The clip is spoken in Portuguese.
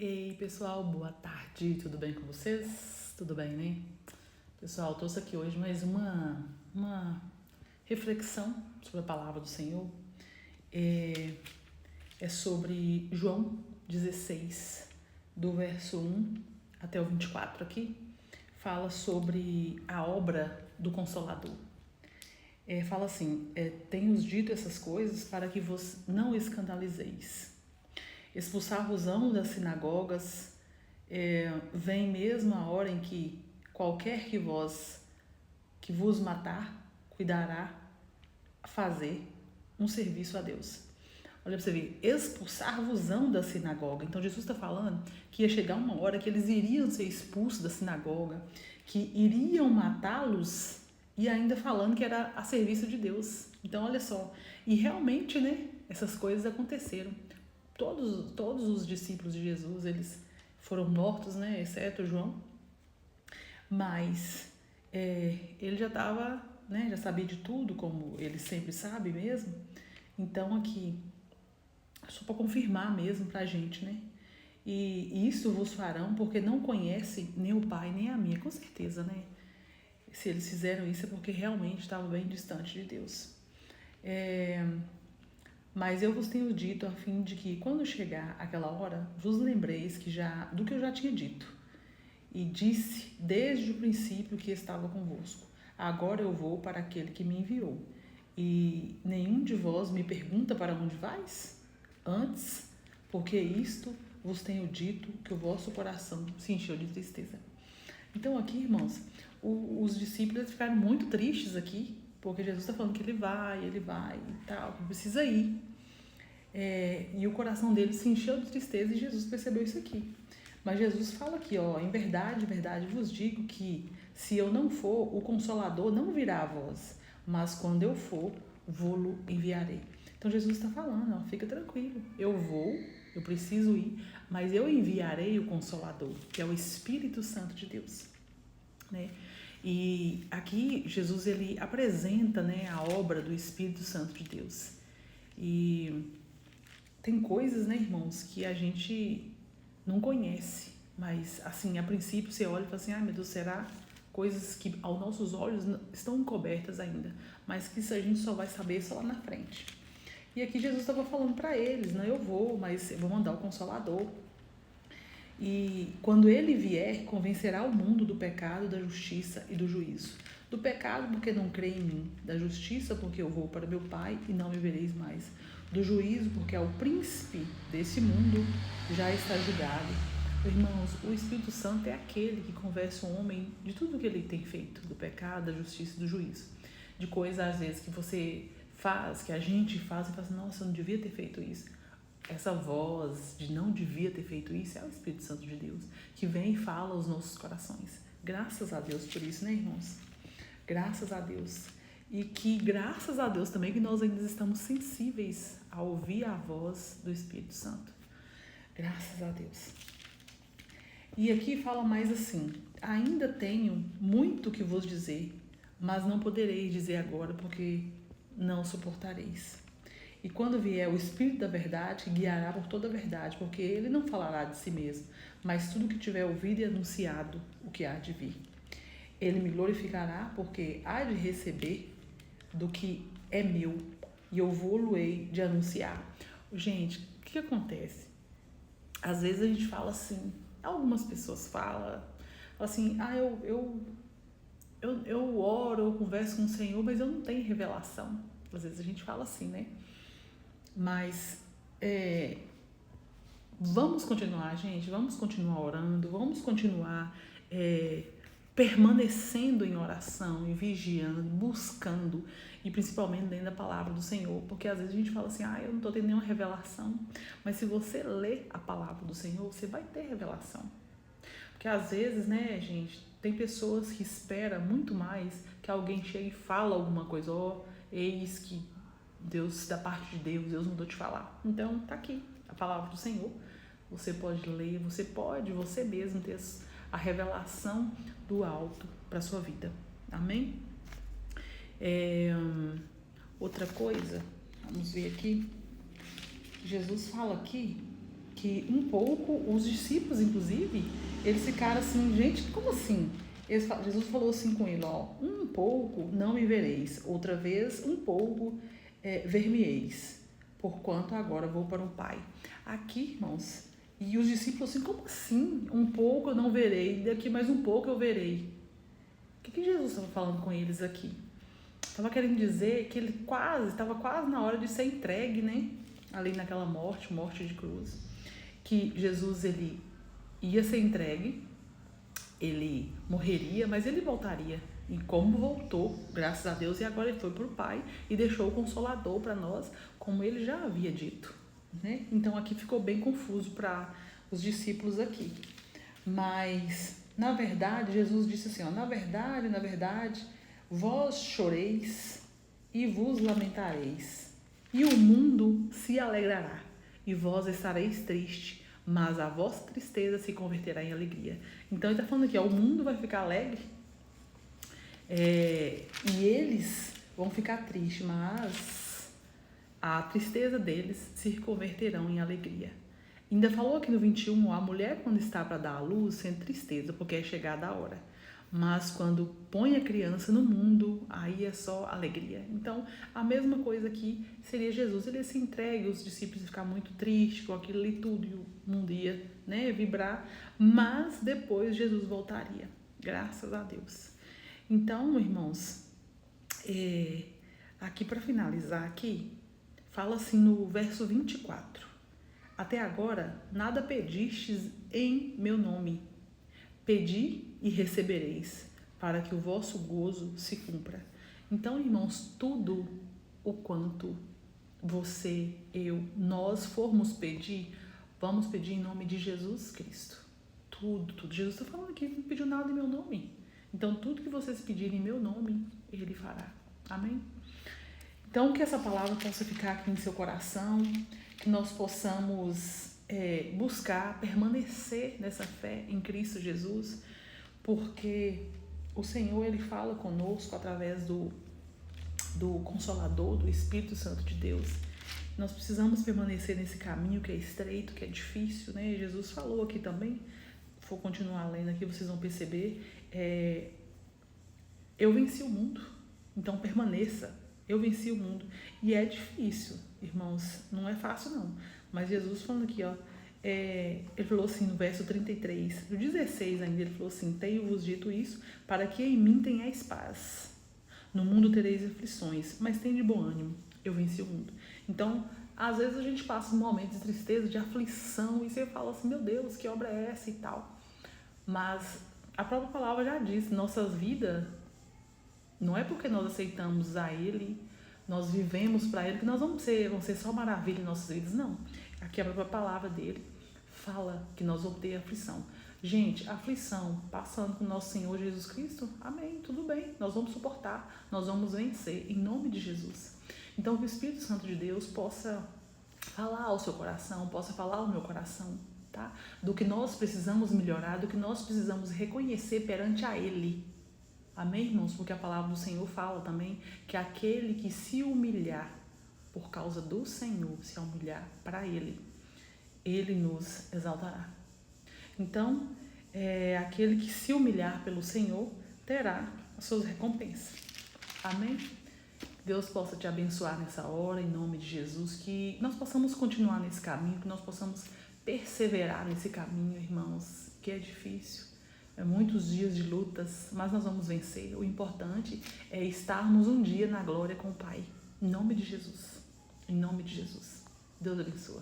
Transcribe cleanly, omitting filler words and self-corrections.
Ei, pessoal, boa tarde, tudo bem com vocês? Tudo bem, né? Pessoal, trouxe aqui hoje mais uma reflexão sobre a palavra do Senhor. É sobre João 16, do verso 1 até o 24 aqui. Fala sobre a obra do Consolador. Fala assim, tenho-os dito essas coisas para que vos não escandalizeis. Expulsar-vos-ão das sinagogas, vem mesmo a hora em que qualquer que vos matar, cuidará fazer um serviço a Deus. Olha para você ver, expulsar-vos-ão da sinagoga. Então Jesus está falando que ia chegar uma hora que eles iriam ser expulsos da sinagoga, que iriam matá-los e ainda falando que era a serviço de Deus. Então olha só, e realmente, né, essas coisas aconteceram. Todos os discípulos de Jesus, eles foram mortos, né, exceto João, mas ele já estava, né, já sabia de tudo, como ele sempre sabe mesmo. Então aqui, só para confirmar mesmo para a gente, né, e isso vos farão porque não conhecem nem o Pai nem a mim, com certeza, né, se eles fizeram isso é porque realmente estavam bem distante de Deus. Mas eu vos tenho dito a fim de que, quando chegar aquela hora, vos lembreis do que eu já tinha dito. E disse desde o princípio que estava convosco. Agora eu vou para aquele que me enviou. E nenhum de vós me pergunta para onde vais? Antes, porque isto vos tenho dito, que o vosso coração se encheu de tristeza. Então aqui, irmãos, os discípulos ficaram muito tristes aqui, porque Jesus está falando que ele vai e tal, que precisa ir. E o coração dele se encheu de tristeza e Jesus percebeu isso aqui. Mas Jesus fala aqui, em verdade vos digo que se eu não for, o Consolador não virá a vós, mas quando eu for, vou-lo enviarei. Então Jesus está falando, fica tranquilo, eu preciso ir, mas eu enviarei o Consolador, que é o Espírito Santo de Deus, né? E aqui Jesus ele apresenta, né, a obra do Espírito Santo de Deus. E tem coisas, né, irmãos, que a gente não conhece, mas assim, a princípio você olha e fala assim, meu Deus, será? Coisas que aos nossos olhos estão encobertas ainda, mas que isso a gente só vai saber só lá na frente. E aqui Jesus estava falando para eles, eu vou, mas eu vou mandar o Consolador. E quando ele vier, convencerá o mundo do pecado, da justiça e do juízo. Do pecado, porque não crê em mim. Da justiça, porque eu vou para meu Pai e não me vereis mais. Do juízo, porque o príncipe desse mundo já está julgado. Irmãos, o Espírito Santo é aquele que convence o homem de tudo que ele tem feito, do pecado, da justiça e do juízo. De coisas, às vezes, que você faz, que a gente faz e fala assim, nossa, eu não devia ter feito isso. Essa voz de não devia ter feito isso é o Espírito Santo de Deus, que vem e fala aos nossos corações. Graças a Deus por isso, né, irmãos? Graças a Deus. E que graças a Deus também que nós ainda estamos sensíveis a ouvir a voz do Espírito Santo. Graças a Deus. E aqui fala mais assim, ainda tenho muito que vos dizer, mas não podereis dizer agora, porque não suportareis. E quando vier o Espírito da verdade, guiará por toda a verdade, porque ele não falará de si mesmo, mas tudo que tiver ouvido e anunciado, o que há de vir. Ele me glorificará, porque há de receber do que é meu, e eu vou-lo-ei de anunciar. Gente, o que acontece? Às vezes a gente fala assim, algumas pessoas falam assim, eu oro, eu converso com o Senhor, mas eu não tenho revelação. Às vezes a gente fala assim, né? Mas vamos continuar, gente, vamos continuar orando, vamos continuar permanecendo em oração e vigiando, buscando, e principalmente dentro da palavra do Senhor, porque às vezes a gente fala assim, eu não estou tendo nenhuma revelação, mas se você ler a palavra do Senhor, você vai ter revelação. Porque às vezes, né, gente, tem pessoas que esperam muito mais que alguém chegue e fala alguma coisa, eis que Deus, da parte de Deus mandou te falar. Então, tá aqui, a palavra do Senhor. Você pode ler, você mesmo ter a revelação do alto para sua vida. Amém? Outra coisa, vamos ver aqui. Jesus fala aqui que um pouco, os discípulos, inclusive, eles ficaram assim, gente, como assim? Jesus falou assim com ele, ó, um pouco não me vereis, outra vez um pouco ver-me-eis, porquanto agora vou para o Pai. Aqui, irmãos, e os discípulos assim, como assim? Um pouco eu não verei, daqui mais um pouco eu verei. O que Jesus estava falando com eles aqui? Estava querendo dizer que ele estava quase na hora de ser entregue, né? Ali naquela morte de cruz. Que Jesus, ele ia ser entregue, ele morreria, mas ele voltaria. E como voltou, graças a Deus, e agora ele foi para o Pai e deixou o Consolador para nós, como ele já havia dito, né? Então aqui ficou bem confuso para os discípulos aqui. Mas, na verdade, Jesus disse assim, ó, na verdade, vós choreis e vos lamentareis, e o mundo se alegrará, e vós estareis tristes, mas a vossa tristeza se converterá em alegria. Então ele está falando aqui, ó, o mundo vai ficar alegre, e eles vão ficar tristes, mas a tristeza deles se converterão em alegria. Ainda falou aqui no 21, a mulher quando está para dar à luz sente tristeza, porque é chegada a hora. Mas quando põe a criança no mundo, aí é só alegria. Então, a mesma coisa aqui seria Jesus. Ele se entrega, os discípulos ficar muito tristes com aquilo ali tudo, e o mundo ia, né, vibrar. Mas depois Jesus voltaria, graças a Deus. Então, irmãos, aqui para finalizar aqui, fala assim no verso 24. Até agora, nada pedistes em meu nome. Pedi e recebereis, para que o vosso gozo se cumpra. Então, irmãos, tudo o quanto você, eu, nós formos pedir, vamos pedir em nome de Jesus Cristo. Tudo. Jesus está falando aqui, não pediu nada em meu nome. Então, tudo que vocês pedirem em meu nome, Ele fará. Amém? Então, que essa palavra possa ficar aqui em seu coração, que nós possamos buscar, permanecer nessa fé em Cristo Jesus, porque o Senhor, Ele fala conosco através do Consolador, do Espírito Santo de Deus. Nós precisamos permanecer nesse caminho que é estreito, que é difícil, né? Jesus falou aqui também, vou continuar lendo aqui, vocês vão perceber, eu venci o mundo, então permaneça, eu venci o mundo. E é difícil, irmãos, não é fácil não, mas Jesus falando aqui, ó, ele falou assim no verso 33, no 16 ainda, ele falou assim, tenho-vos dito isso, para que em mim tenhais paz. No mundo tereis aflições, mas tem de bom ânimo, eu venci o mundo. Então, às vezes a gente passa um momento de tristeza, de aflição, e você fala assim, meu Deus, que obra é essa e tal. Mas a própria palavra já diz, nossas vidas, não é porque nós aceitamos a Ele, nós vivemos para Ele, que nós vão ser só maravilha em nossas vidas, não. Aqui a própria palavra dele fala que nós vamos ter aflição. Gente, aflição, passando com o nosso Senhor Jesus Cristo, amém, tudo bem, nós vamos suportar, nós vamos vencer, em nome de Jesus. Então, que o Espírito Santo de Deus possa falar ao seu coração, possa falar ao meu coração, tá? Do que nós precisamos melhorar, do que nós precisamos reconhecer perante a Ele. Amém, irmãos? Porque a palavra do Senhor fala também que aquele que se humilhar por causa do Senhor, se humilhar para Ele, Ele nos exaltará. Então, aquele que se humilhar pelo Senhor terá as suas recompensas. Amém? Deus possa te abençoar nessa hora, em nome de Jesus, que nós possamos continuar nesse caminho, que nós possamos perseverar nesse caminho, irmãos, que é difícil. Muitos dias de lutas, mas nós vamos vencer. O importante é estarmos um dia na glória com o Pai. Em nome de Jesus. Em nome de Jesus. Deus abençoe.